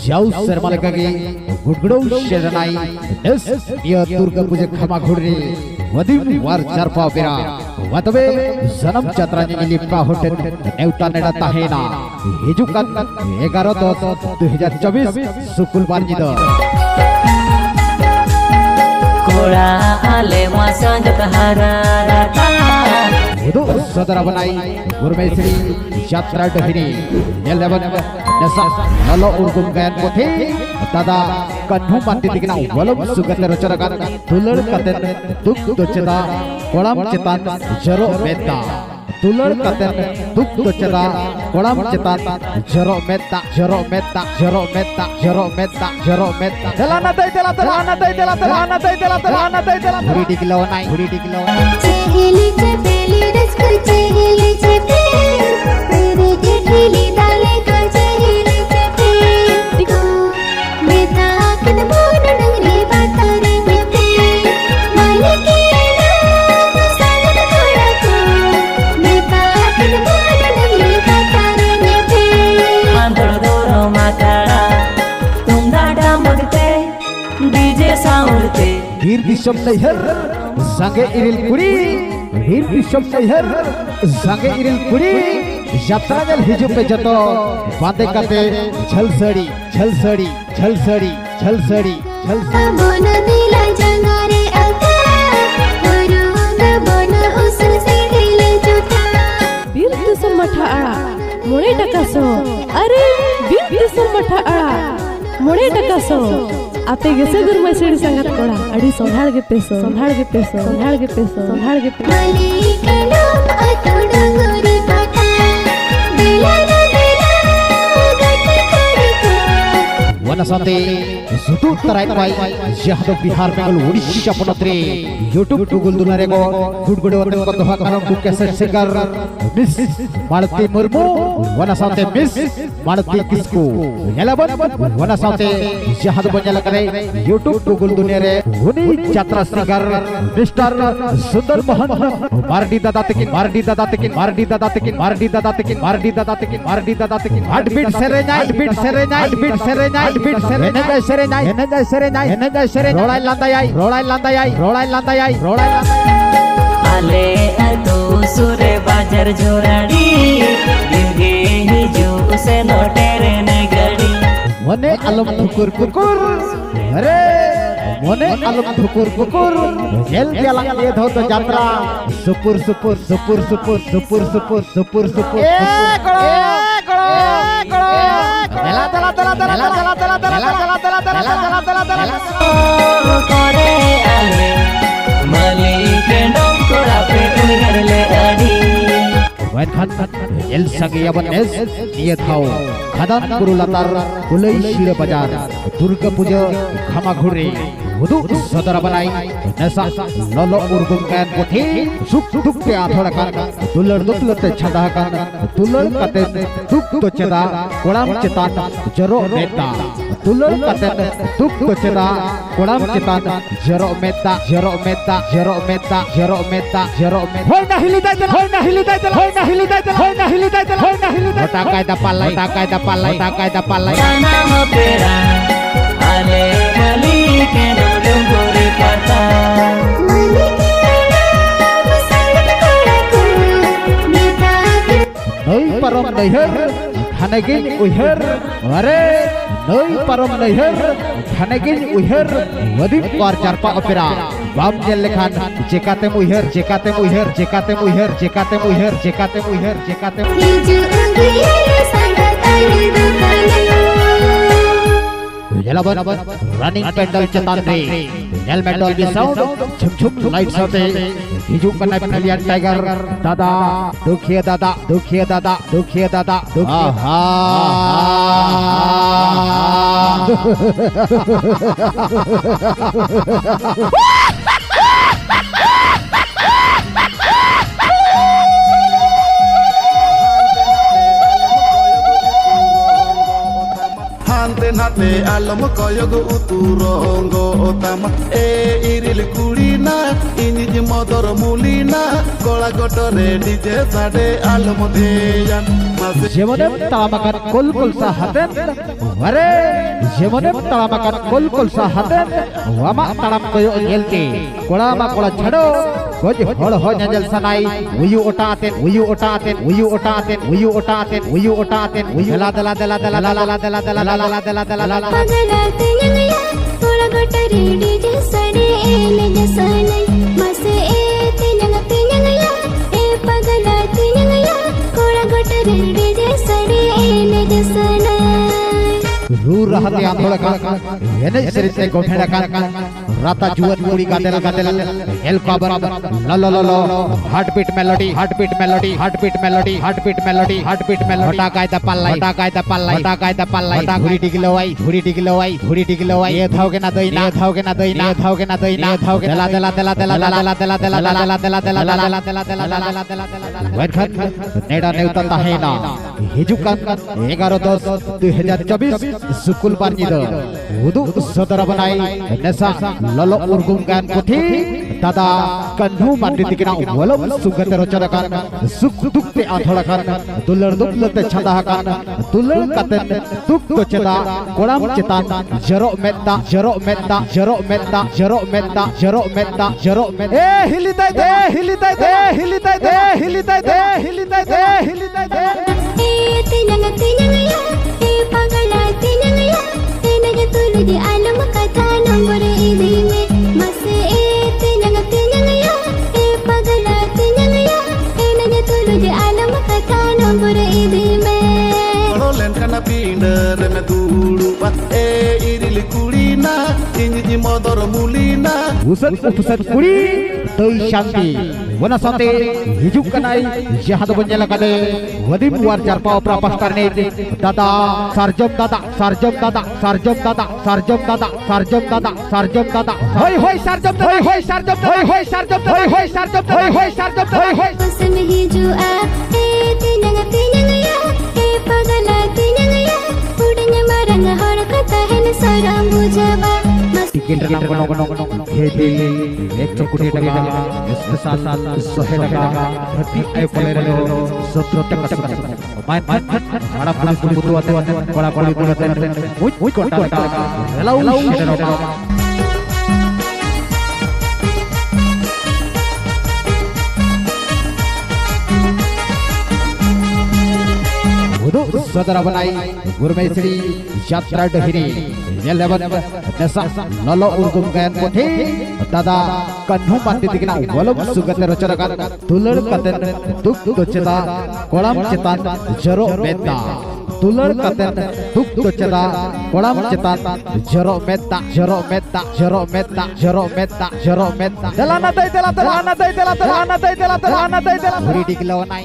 jauh sermale kagi gudgudau sheranai des dia Durga puja khama khudri wadim war jarpa pera watabe janam chatranya lipka hoten neuta neda tahena hijukan 11/10/2024 sukulbar nyida Kora ale masang kehararata Itu saudara benai Gurmesri Jatra Dahini Nyeleban Nasa Lalu urgum gayan putih Tada Kanhu mati dikina Walau sugat lerocarakan Tular katen Tuk doceta Kolam cetan Jero meta Tular katen Tuk doceta Kolam cetan Jero meta Jero meta Jero meta Jero meta Jero meta Telana tay tela telana tay tela telana tay tela telana tay tela Huri dikilawanai Huri dikilawanai Cehili cepeli resku cehili cepeli Peri cehili dale kan cehili cepeli Tu beta kan bona nangri batare cepeli Malikina sangat koraku Beta kan bona nangri batare cepeli Andor doro makara Tum dada mudte DJ sound te Hir disam nayhar Sange iril kuri Hir disam nayhar Sange iril kuri Jatra jal hiju pe jato Bande kate Jhal sari Jhal sari Jhal sari Jhal sari Jhal sari Bona dila jangare alta Urunga bona usul sidile juta बीर मठा आड़ा मोड़े टका सो अरे बीर मठा आड़ा मोड़े टका सो आते गेसे गुरमैसड़ी संगत कोड़ा अड़ी संभाल के पेसो संभाल के पेसो संभाल के पेसो संभाल के peso Malikina atudu guri pata Bila na bila gati karika Wanasante Sutu tarai pai Jahdo Bihar Bengal Odisha Ponatre YouTube Google Dunarego Gudgudu Watan Kotoha Karam Cassette Singer Miss Malati Murmu Wanasante Miss Malati Kisku Yelaban Wanasante Jahdo Banyala Kare YouTube Google Dunare Huni Chatra Singer Mr. Sundar Mohan Mardi Dada Tekin Mardi Dada Tekin Mardi Dada Tekin Mardi Dada Tekin Mardi Dada Tekin Mardi Dada Tekin Heartbeat Serena Heartbeat Serena Heartbeat Serena Heartbeat Serena Serena Serena Serena Serena Serena Rolai Landayai Rolai Landayai Rolai Landayai Rolai Landayai Ale atu sure bajar joradi Dinge hiju se notere negadi Mone alam dhukur kukur Hare Mone alam dhukur kukur Jel jalang ye dhau to jatra Supur supur supur supur supur supur supur supur kolo Tela tela tela tela tela tela tela tela tela tela tela tela tela Kore ale Malik dong kora pe uigar le adi Wain khan el sagi abanes niye thau khadan kurulatar kulai shire bazar Durga puja khama khuri wudu sadara banai nasa lolo urgum kan pothi suk duk ke athodakan dular duklate chadakan dular katen duk to cheda kolam chetan jaro meta dular katen duk to cheda kolam chetan jaro meta jaro meta jaro meta jaro meta jaro meta hoy na hili dai hoy na hili dai hoy na hili dai hoy na hili dai hoy na hili dai takai da palai takai da palai takai da palai Sana mapera Ale Malik dong kore pata Malikina sangat koraku Beta kan Noi parom naiher Khanagin uher Are Noi parom naiher Khanagin uher Wadim war jarpa opera Bam jel lekhan Jekatem uher Jekatem uher Jekatem uher Jekatem uher Jekatem uher Jekatem hiju unggiya sangat ayu dukana Yelaban running pendal cetandre helmet dolby sound chum chum light sate hiju kanai pilihan tiger dada dukhiya dada dukhiya dada dukhiya dada aha hante nate alam koyog uturongo otama e iril kurina inji modor mulina kola gotore dije sade alam deyan যেমনে তালামাকান কলকল সাহাতেন ওরে যেমনে তালামাকান কলকল সাহাতেন ওয়ামা তালাম কয় এলতে কোড়ামা কোড়া ছাড়ো গজ হড় হ nozzle সানাই উয়ু ওটাতেন উয়ু ওটাতেন উয়ু ওটাতেন উয়ু ওটাতেন উয়ু ওটাতেন উয়ু দলা দলা দলা দলা দলা দলা দলা দলা দলা দলা দলা पगलाते नंगया कोड़ा गोटरे डीजे सड़े एले जसनई मसे एते नंगया ए पगलाते नंगया कोड़ा गोटरे डीजे सड़े एले जसनई रू रहते आंदोलन एने सरिते गोठेड़ा का राता जुवन पूरी गादेल गादेल एल काबर ल ल ल heart beat melody heart beat melody heart beat melody heart beat melody heart beat melody हटा कायदा पल्लाई हटा कायदा पल्लाई हटा कायदा पल्लाई हटा घुरी डिगलवाई घुरी डिगलवाई घुरी डिगलवाई ये थाओगे ना दई ना थाओगे ना दई ना थाओगे ना दई ना थाओगे दला दला दला दला दला दला दला दला दला दला दला दला दला दला दला दला वेखन नेडा नेउता ताहेना हिजुकान 11/10/2024 सुकुल पारनिद उदु सदर बनाई नसा ललो उर्गुम गान पुथी दादा कन्हु मांडितिकिना वलम सुगत रचनाकान सुख दुख ते आथळकान दुलर दुलते छंदाकान दुलर कतन दुख तो चेता कोड़ाम चेतान जरो मेत्ता जरो मेत्ता जरो मेत्ता जरो मेत्ता जरो मेत्ता जरो मेत्ता ए हिलिताय दे हिलिताय दे हिलिताय दे हिलिताय दे हिलिताय दे हिलिताय दे एते नंगया ए पगलाते नंगया ए नगे तुलुदी आलम कथा नंबर इदी में मसे एते नंगया ए पगलाते नंगया ए नगे तुलुदी आलम कथा नंबर इदी में len kana pinder me dulu e iril kurina inji modor mulina Usat upusat kuri Tei Shanti Wana Sante Hijuk kanai Jahad Banjala kade Wadim warjar pau prapastarne Dada Sarjam dada Sarjam dada Sarjam dada Sarjam dada Sarjam dada Sarjam dada Hoi hoi Sarjam dada Hoi hoi Sarjam dada Hoi hoi Sarjam dada Hoi hoi Sarjam dada Hoi hoi Sarjam dada Hoi hoi Pesan hijua nangaya pagalaate nangaya udanya marang har kata hen saram bujaba ticket नाम कोनो खेती 100 कोटी टका इसके साथ साथ 100 टका प्रति आईफोन ले लो 70 टका माय बड़ा पुलिस बुतु आते बड़ा पुलिस बुतु आते मुझ कोटा हेलो उदु सदर बनाई गुरमेश्वरी यात्रा डहिरी Yelevan nesa lolo urgum gayan puthi dada kanhu manditikina walam sugate rachanakan tular katen duk doceta kolam cetan jaro meta tular katen duk doceta kolam cetan jaro meta jaro meta jaro meta jaro meta jaro meta dalana dai dela dalana dai dela dalana dai dela dalana dai dela huri diklawanai